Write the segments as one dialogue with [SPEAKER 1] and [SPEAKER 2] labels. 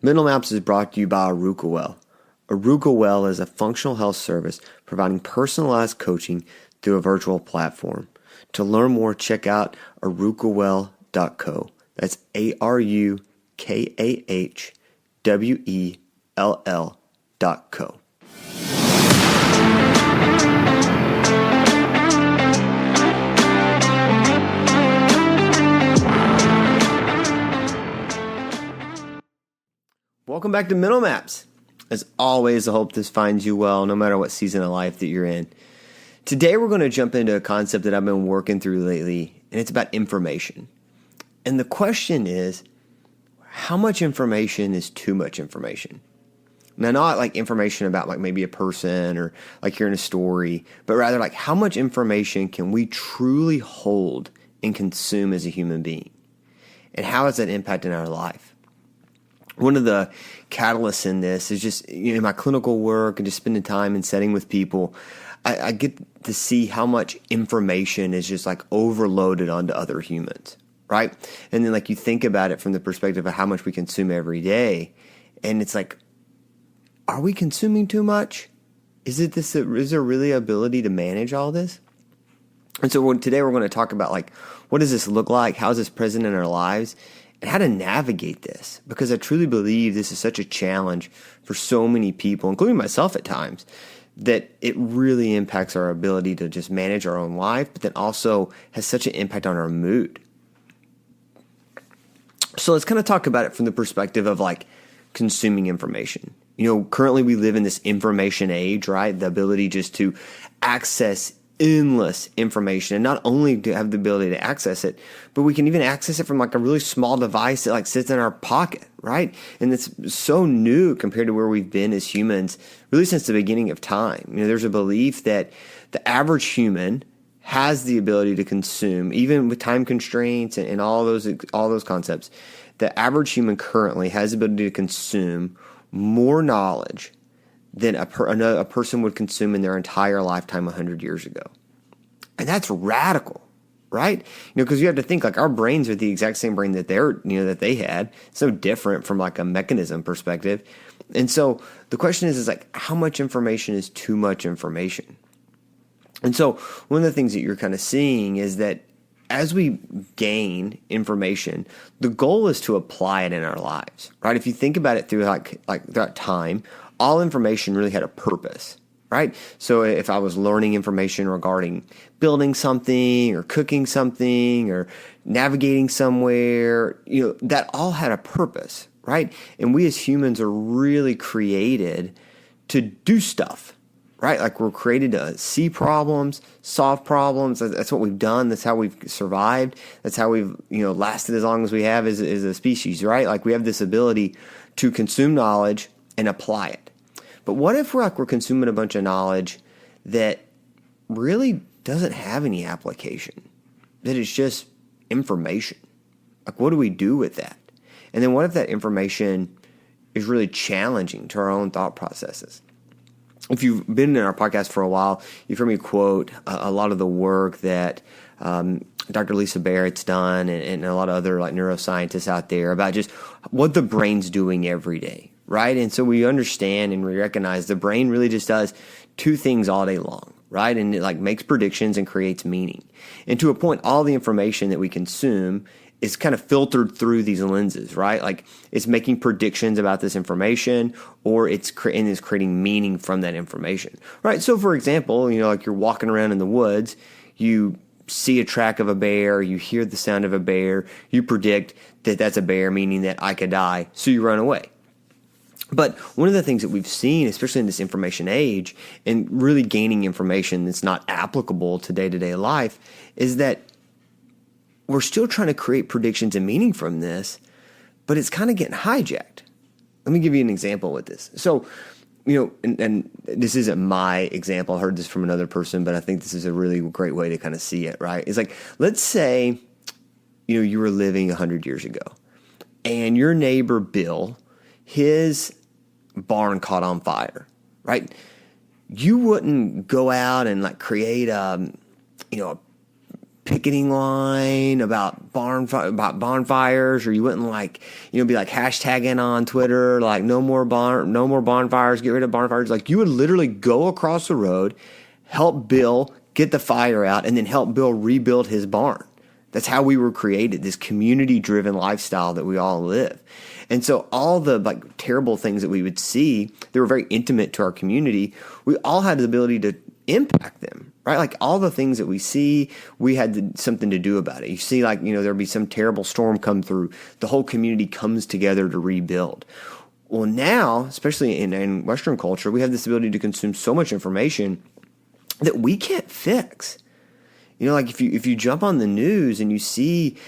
[SPEAKER 1] Mental Maps is brought to you by Arukah Well. Arukah Well is a functional health service providing personalized coaching through a virtual platform. To learn more, check out arukahwell.co. That's ARUKAHWELL.co. Welcome back to Mental Maps. As always, I hope this finds you well, no matter what season of life that you're in. Today, we're going to jump into a concept that I've been working through lately, and it's about information. And the question is, how much information is too much information? Now, not like information about like maybe a person or like hearing a story, but rather like how much information can we truly hold and consume as a human being? And how is that impacting our life? One of the catalysts in this is just in my clinical work and just spending time and setting with people, I get to see how much information is just like overloaded onto other humans, right? And then like you think about it from the perspective of how much we consume every day, and it's like, are we consuming too much? Is there really ability to manage all this? And so today we're going to talk about like, what does this look like? How is this present in our lives? And how to navigate this, because I truly believe this is such a challenge for so many people, including myself at times, that it really impacts our ability to just manage our own life, but then also has such an impact on our mood. So let's kind of talk about it from the perspective of like consuming information. Currently we live in this information age, right? The ability just to access endless information, and not only to have the ability to access it, but we can even access it from like a really small device that like sits in our pocket, right? And it's so new compared to where we've been as humans really since the beginning of time. There's a belief that the average human has the ability to consume, even with time constraints and all those concepts. The average human currently has the ability to consume more knowledge than a person would consume in their entire lifetime 100 years ago. And that's radical, right? Because you have to think like our brains are the exact same brain that that they had. It's so different from like a mechanism perspective. And so the question is like, how much information is too much information? And so one of the things that you're kind of seeing is that as we gain information, the goal is to apply it in our lives, right? If you think about it through like that time, all information really had a purpose, right? So if I was learning information regarding building something or cooking something or navigating somewhere, that all had a purpose, right? And we as humans are really created to do stuff, right? Like we're created to see problems, solve problems. That's what we've done. That's how we've survived. That's how we've, lasted as long as we have as a species, right? Like we have this ability to consume knowledge and apply it. But what if we're consuming a bunch of knowledge that really doesn't have any application, that it's just information? Like what do we do with that? And then what if that information is really challenging to our own thought processes? If you've been in our podcast for a while, you've heard me quote a lot of the work that Dr. Lisa Barrett's done and a lot of other like neuroscientists out there about just what the brain's doing every day, right? And so we understand and we recognize the brain really just does two things all day long, right? And it like makes predictions and creates meaning. And to a point, all the information that we consume is kind of filtered through these lenses, right? Like it's making predictions about this information, or it's creating meaning from that information, right? So for example, like you're walking around in the woods, you see a track of a bear, you hear the sound of a bear, you predict that that's a bear, meaning that I could die, so you run away. But one of the things that we've seen, especially in this information age, and really gaining information that's not applicable to day-to-day life, is that we're still trying to create predictions and meaning from this, but it's kind of getting hijacked. Let me give you an example with this. So, and this isn't my example. I heard this from another person, but I think this is a really great way to kind of see it, right? It's like, let's say, you were living 100 years ago, and your neighbor, Bill, his barn caught on fire, right? You wouldn't go out and like create a picketing line about bonfires, or you wouldn't like, be like hashtagging on Twitter, like no more bonfires, get rid of bonfires. Like you would literally go across the road, help Bill get the fire out, and then help Bill rebuild his barn. That's how we were created, this community-driven lifestyle that we all live. And so all the like terrible things that we would see, they were very intimate to our community. We all had the ability to impact them, right? Like all the things that we see, we had something to do about it. You see, like, there'd be some terrible storm come through. The whole community comes together to rebuild. Well, now, especially in Western culture, we have this ability to consume so much information that we can't fix. Like if you jump on the news and you see,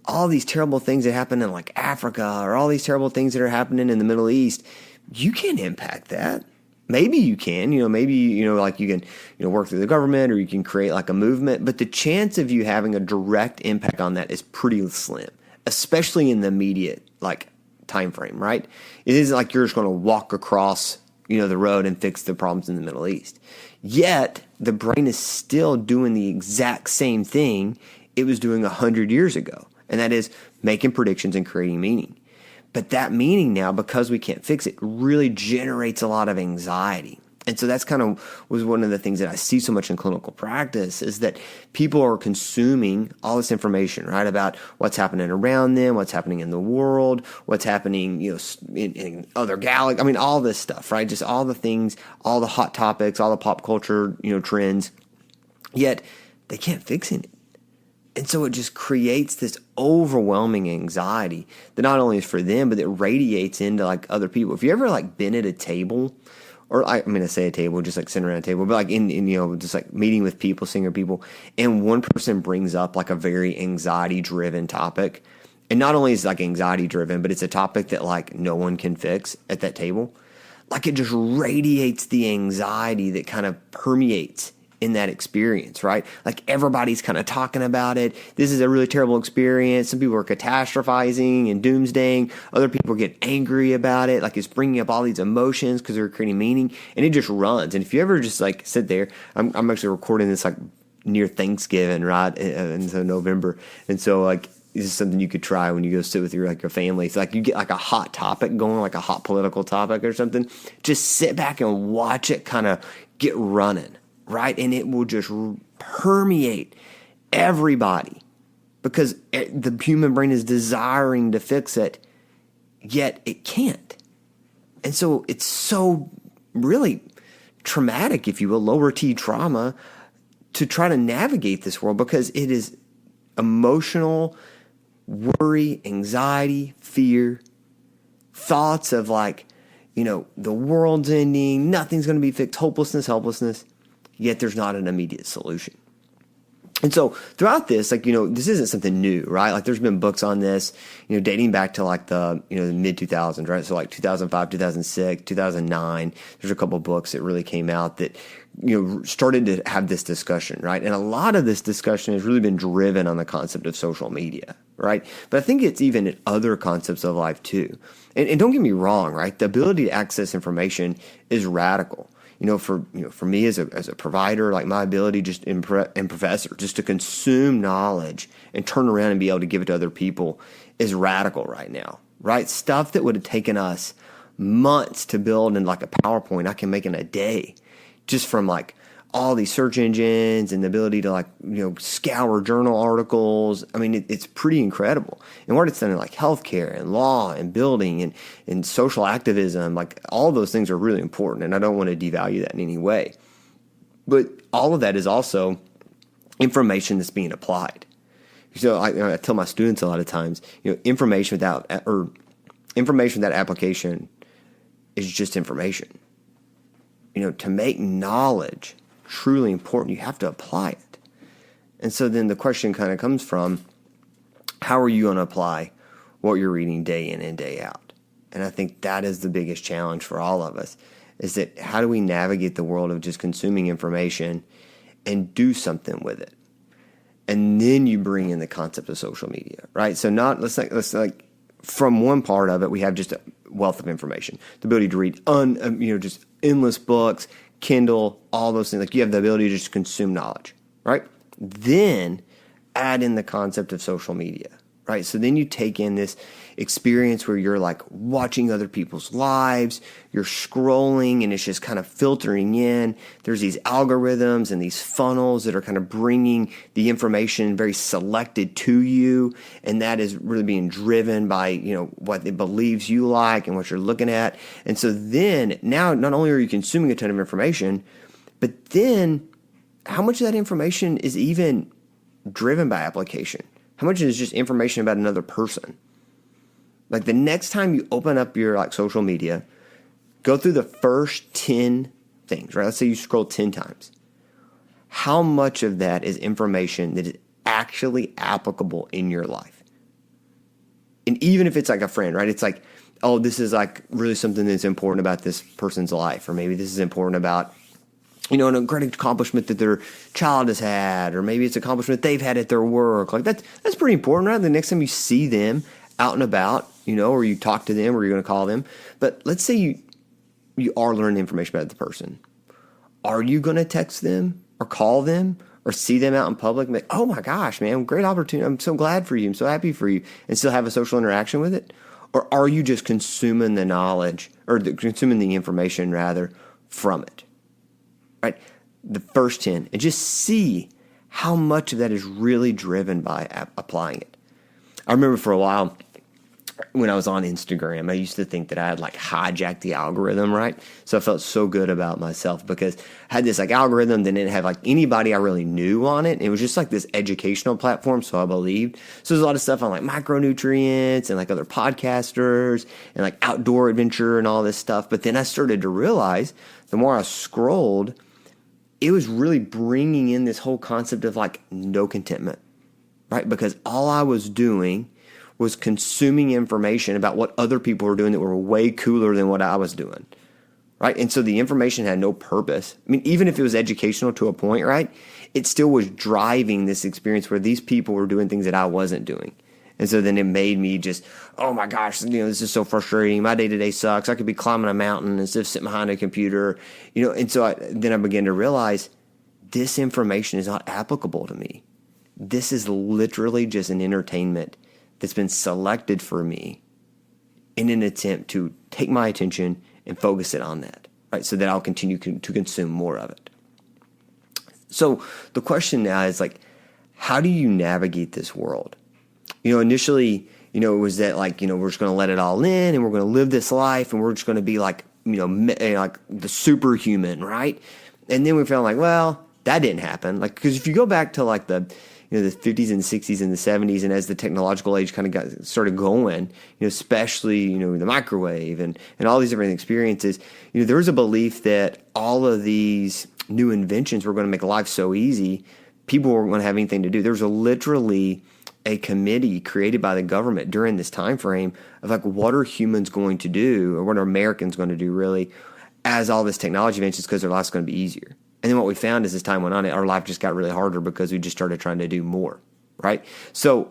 [SPEAKER 1] all these terrible things that happen in like Africa, or all these terrible things that are happening in the Middle East, you can't impact that. Maybe you can, like you can, work through the government, or you can create like a movement, but the chance of you having a direct impact on that is pretty slim, especially in the immediate like time frame, right? It isn't like you're just going to walk across, the road and fix the problems in the Middle East. Yet the brain is still doing the exact same thing it was doing 100 years ago, and that is making predictions and creating meaning. But that meaning now, because we can't fix it, really generates a lot of anxiety. And so that's kind of was one of the things that I see so much in clinical practice, is that people are consuming all this information, right, about what's happening around them, what's happening in the world, what's happening, in other galaxies. I mean, all this stuff, right? Just all the things, all the hot topics, all the pop culture, trends. Yet they can't fix it. And so it just creates this overwhelming anxiety that not only is for them, but it radiates into like other people. If you ever like been at a table, or I say a table, just like sitting around a table, but like in just like meeting with people, seeing people, and one person brings up like a very anxiety driven topic. And not only is it like anxiety driven, but it's a topic that like no one can fix at that table. Like it just radiates the anxiety that kind of permeates in that experience, right? Like everybody's kind of talking about it. This is a really terrible experience. Some people are catastrophizing and doomsdaying. Other people get angry about it. Like it's bringing up all these emotions because they're creating meaning, and it just runs. And if you ever just like sit there, I'm actually recording this like near Thanksgiving, right? And so November. And so like, this is something you could try when you go sit with your family. It's like you get like a hot topic going, like a hot political topic or something. Just sit back and watch it kind of get running. Right? And it will just permeate everybody, because the human brain is desiring to fix it, yet it can't. And so it's so really traumatic, if you will, lower T trauma, to try to navigate this world, because it is emotional worry, anxiety, fear, thoughts of like, the world's ending, nothing's going to be fixed, hopelessness, helplessness. Yet there's not an immediate solution. And so throughout this, this isn't something new, right? Like there's been books on this, dating back to like the, the mid 2000s, right? So like 2005, 2006, 2009, there's a couple books that really came out that, started to have this discussion, right? And a lot of this discussion has really been driven on the concept of social media, right? But I think it's even in other concepts of life too. And don't get me wrong, right? The ability to access information is radical. For me as a provider, like my ability and professor, just to consume knowledge and turn around and be able to give it to other people is radical right now, right? Stuff that would have taken us months to build in like a PowerPoint, I can make in a day, just from like all these search engines and the ability to like, scour journal articles. I mean, it's pretty incredible. And what it's done in like healthcare and law and building and social activism, like all those things are really important. And I don't want to devalue that in any way. But all of that is also information that's being applied. So I tell my students a lot of times, information without application is just information. To make knowledge truly important, you have to apply it. And so then the question kind of comes from, how are you going to apply what you're reading day in and day out? And I think that is the biggest challenge for all of us, is that how do we navigate the world of just consuming information and do something with it? And then you bring in the concept of social media, right? So let's from one part of it, we have just a wealth of information, the ability to read just endless books, Kindle, all those things. Like you have the ability to just consume knowledge, right? Then add in the concept of social media, right? So then you take in this experience where you're like watching other people's lives, you're scrolling and it's just kind of filtering in. There's these algorithms and these funnels that are kind of bringing the information very selected to you. And that is really being driven by, what it believes you like and what you're looking at. And so then now not only are you consuming a ton of information, but then how much of that information is even driven by application? How much is just information about another person? Like the next time you open up your social media, go through the first 10 things, right? Let's say you scroll 10 times. How much of that is information that is actually applicable in your life? And even if it's like a friend, right? It's like, oh, this is like really something that's important about this person's life. Or maybe this is important about, a great accomplishment that their child has had, or maybe it's an accomplishment they've had at their work. Like that's pretty important, right? The next time you see them out and about, or you talk to them or you're going to call them. But let's say you are learning information about the person. Are you going to text them or call them or see them out in public and be like, oh my gosh, man, great opportunity. I'm so glad for you. I'm so happy for you, and still have a social interaction with it? Or are you just consuming the knowledge or consuming the information rather from it? Right? The first 10, and just see how much of that is really driven by applying it. I remember for a while when I was on Instagram, I used to think that I had hijacked the algorithm, right? So I felt so good about myself because I had this algorithm that didn't have anybody I really knew on it. It was just this educational platform, so I believed. So there's a lot of stuff on micronutrients and other podcasters and outdoor adventure and all this stuff. But then I started to realize the more I scrolled, it was really bringing in this whole concept of no contentment, right? Because all I was doing was consuming information about what other people were doing that were way cooler than what I was doing, right? And so the information had no purpose. I mean, even if it was educational to a point, right? It still was driving this experience where these people were doing things that I wasn't doing. And so then it made me just, oh my gosh, this is so frustrating. My day-to-day sucks. I could be climbing a mountain instead of sitting behind a computer, And so then I began to realize this information is not applicable to me. This is literally just an entertainment that's been selected for me in an attempt to take my attention and focus it on that, right? So that I'll continue to consume more of it. So the question now is how do you navigate this world? Initially, it was that we're just going to let it all in and we're going to live this life and we're just going to be the superhuman, right? And then we found well, that didn't happen. Because if you go back to the 50s and 60s and the 70s, and as the technological age kind of started going, especially, the microwave and all these different experiences, there was a belief that all of these new inventions were going to make life so easy, people weren't going to have anything to do. There was literally a committee created by the government during this time frame of what are humans going to do, or what are Americans going to do really, as all this technology advances, because their life's going to be easier. And then what we found as time went on, our life just got really harder because we just started trying to do more, right? So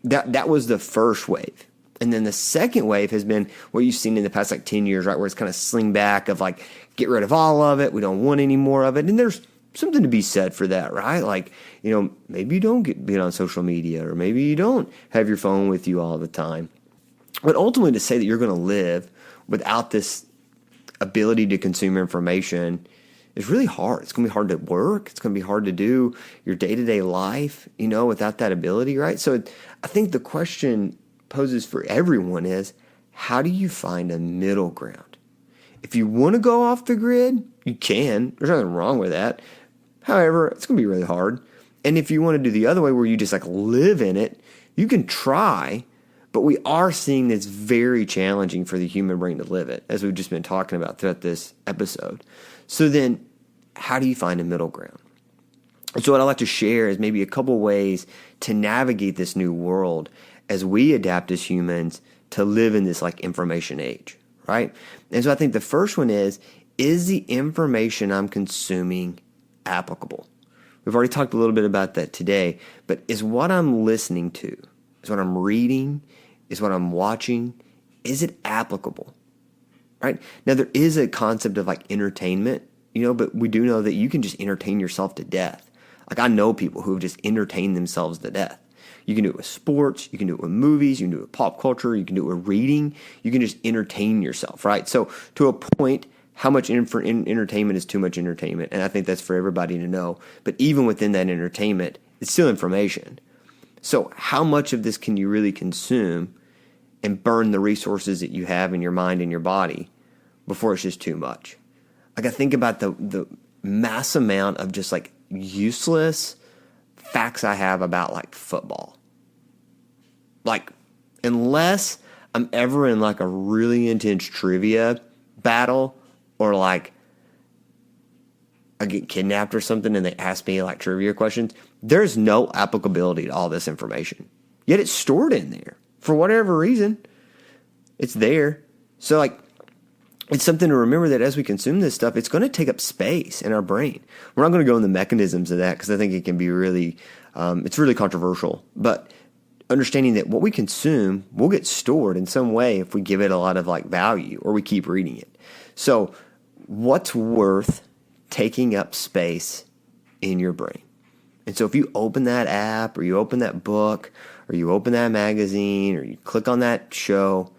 [SPEAKER 1] that was the first wave. And then the second wave has been what you've seen in the past 10 years, right? Where it's kind of sling back of get rid of all of it. We don't want any more of it. And there's something to be said for that, right? Maybe you don't get on social media, or maybe you don't have your phone with you all the time. But ultimately, to say that you're going to live without this ability to consume information is really hard. It's going to be hard to work. It's going to be hard to do your day-to-day life, without that ability, right? So I think the question poses for everyone is, how do you find a middle ground? If you want to go off the grid, you can. There's nothing wrong with that. However, it's going to be really hard. And if you want to do the other way where you just live in it, you can try, but we are seeing this very challenging for the human brain to live it, as we've just been talking about throughout this episode. So then, how do you find a middle ground? And so what I'd like to share is maybe a couple ways to navigate this new world as we adapt as humans to live in this information age, right? And so I think the first one is the information I'm consuming applicable? We've already talked a little bit about that today, but is what I'm listening to, is what I'm reading, is what I'm watching, is it applicable? Right? Now, there is a concept of entertainment, but we do know that you can just entertain yourself to death. Like I know people who have just entertained themselves to death. You can do it with sports, you can do it with movies, you can do it with pop culture, you can do it with reading. You can just entertain yourself, right? So to a point, how much entertainment is too much entertainment? And I think that's for everybody to know. But even within that entertainment, it's still information. So how much of this can you really consume and burn the resources that you have in your mind and your body before it's just too much? Like I think about the mass amount of just like useless facts I have about like football. Like unless I'm ever in like a really intense trivia battle or like I get kidnapped or something and they ask me like trivia questions, there's no applicability to all this information. Yet it's stored in there for whatever reason. It's there. So like it's something to remember that as we consume this stuff, it's going to take up space in our brain. We're not going to go in the mechanisms of that because I think it can be really, it's really controversial. But understanding that what we consume will get stored in some way if we give it a lot of like value or we keep reading it. So what's worth taking up space in your brain? And so if you open that app or you open that book or you open that magazine or you click on that show,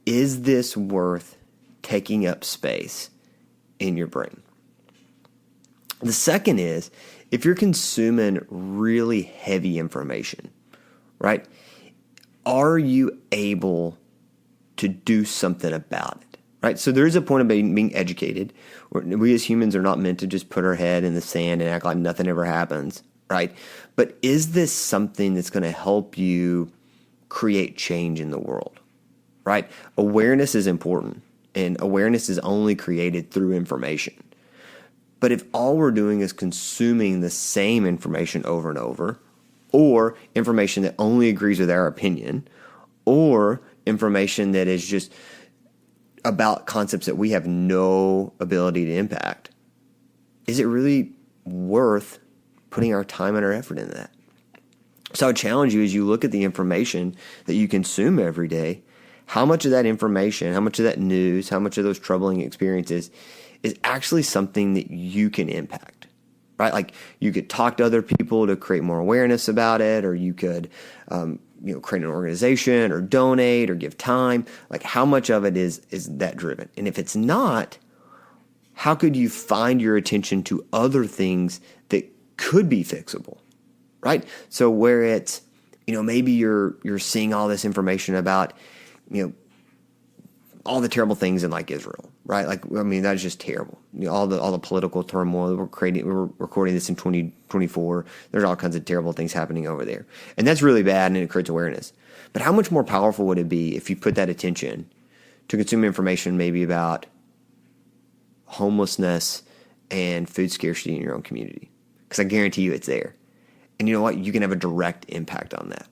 [SPEAKER 1] is this worth taking up space in your brain? The second is if you're consuming really heavy information, right? Are you able to do something about it, right? So there's a point of being educated. We as humans are not meant to just put our head in the sand and act like nothing ever happens, right? But is this something that's going to help you create change in the world, right? Awareness is important, and awareness is only created through information. But if all we're doing is consuming the same information over and over, or information that only agrees with our opinion, or information that is just about concepts that we have no ability to impact, is it really worth putting our time and our effort into that? So I would challenge you as you look at the information that you consume every day, how much of that information, how much of that news, how much of those troubling experiences is actually something that you can impact, right? Like you could talk to other people to create more awareness about it, or you could create an organization or donate or give time. Like how much of it is that driven? And if it's not, how could you find your attention to other things that could be fixable, right? So where it's, maybe you're seeing all this information about, all the terrible things in like Israel, right? Like, I mean, that's just terrible. All the political turmoil. We're recording this in 2024. There's all kinds of terrible things happening over there. And that's really bad, and it creates awareness. But how much more powerful would it be if you put that attention to consume information maybe about homelessness and food scarcity in your own community? Because I guarantee you it's there. And you know what? You can have a direct impact on that,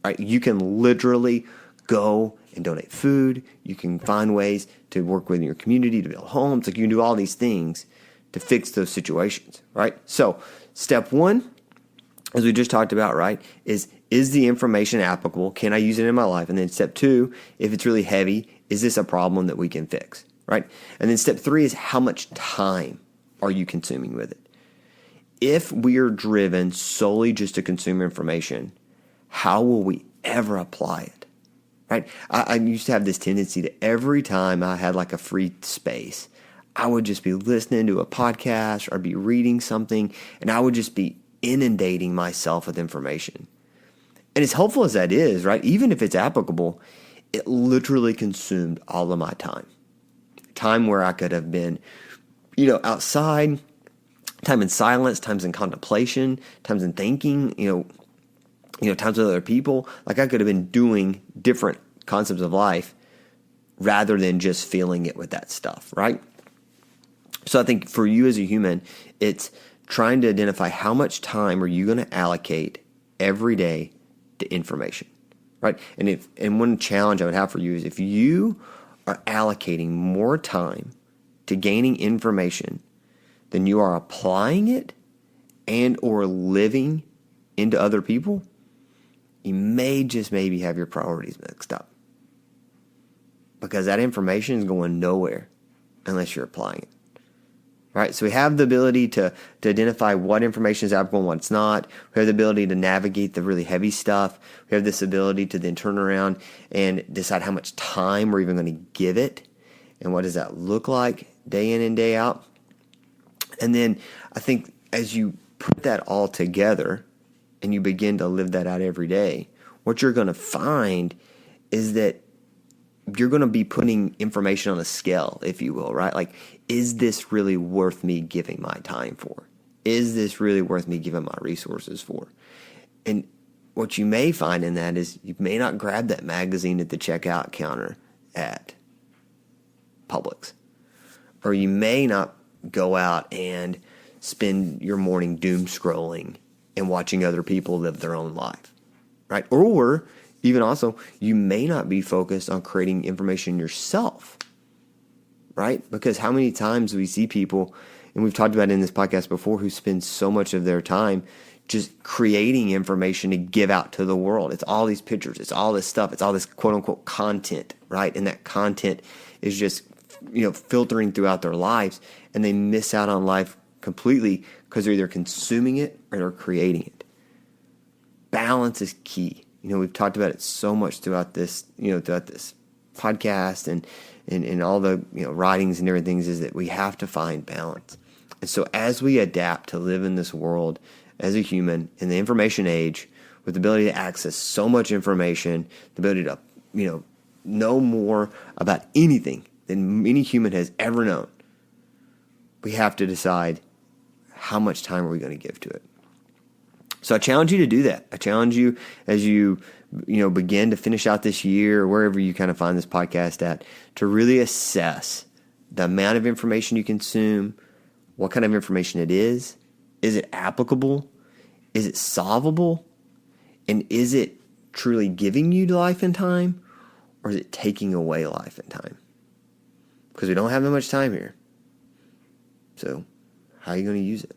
[SPEAKER 1] right? You can literally go and donate food. You can find ways to work within your community to build homes. Like you can do all these things to fix those situations, right? So step one, as we just talked about, right, is the information applicable? Can I use it in my life? And then step two, if it's really heavy, is this a problem that we can fix, right? And then step three is how much time are you consuming with it? If we are driven solely just to consume information, how will we ever apply it? Right? I used to have this tendency to every time I had like a free space, I would just be listening to a podcast or I'd be reading something, and I would just be inundating myself with information. And as helpful as that is, right, even if it's applicable, it literally consumed all of my time. Time where I could have been, outside, time in silence, times in contemplation, times in thinking, times with other people. Like I could have been doing different concepts of life rather than just feeling it with that stuff, right? So I think for you as a human, it's trying to identify how much time are you going to allocate every day to information, right? And one challenge I would have for you is if you are allocating more time to gaining information than you are applying it and or living into other people, you may just maybe have your priorities mixed up. Because that information is going nowhere unless you're applying it. right? So we have the ability to identify what information is applicable and what's not. We have the ability to navigate the really heavy stuff. We have this ability to then turn around and decide how much time we're even going to give it, and what does that look like day in and day out. And then I think as you put that all together and you begin to live that out every day, what you're going to find is that you're going to be putting information on a scale, if you will, right? Like, is this really worth me giving my time for? Is this really worth me giving my resources for? And what you may find in that is you may not grab that magazine at the checkout counter at Publix. Or you may not go out and spend your morning doom scrolling and watching other people live their own life, right? Or even also, you may not be focused on creating information yourself, right? Because how many times we see people, and we've talked about it in this podcast before, who spend so much of their time just creating information to give out to the world. It's all these pictures, it's all this stuff, it's all this quote unquote content, right? And that content is just, filtering throughout their lives, and they miss out on life completely because they're either consuming it or they're creating it. Balance is key. We've talked about it so much throughout this podcast and all the writings and everything, is that we have to find balance. And so as we adapt to live in this world as a human in the information age, with the ability to access so much information, the ability to know more about anything than any human has ever known, we have to decide how much time are we going to give to it. So I challenge you to do that. I challenge you as you begin to finish out this year, or wherever you kind of find this podcast at, to really assess the amount of information you consume, what kind of information it is it applicable, is it solvable, and is it truly giving you life and time, or is it taking away life and time? Because we don't have that much time here. So how are you going to use it?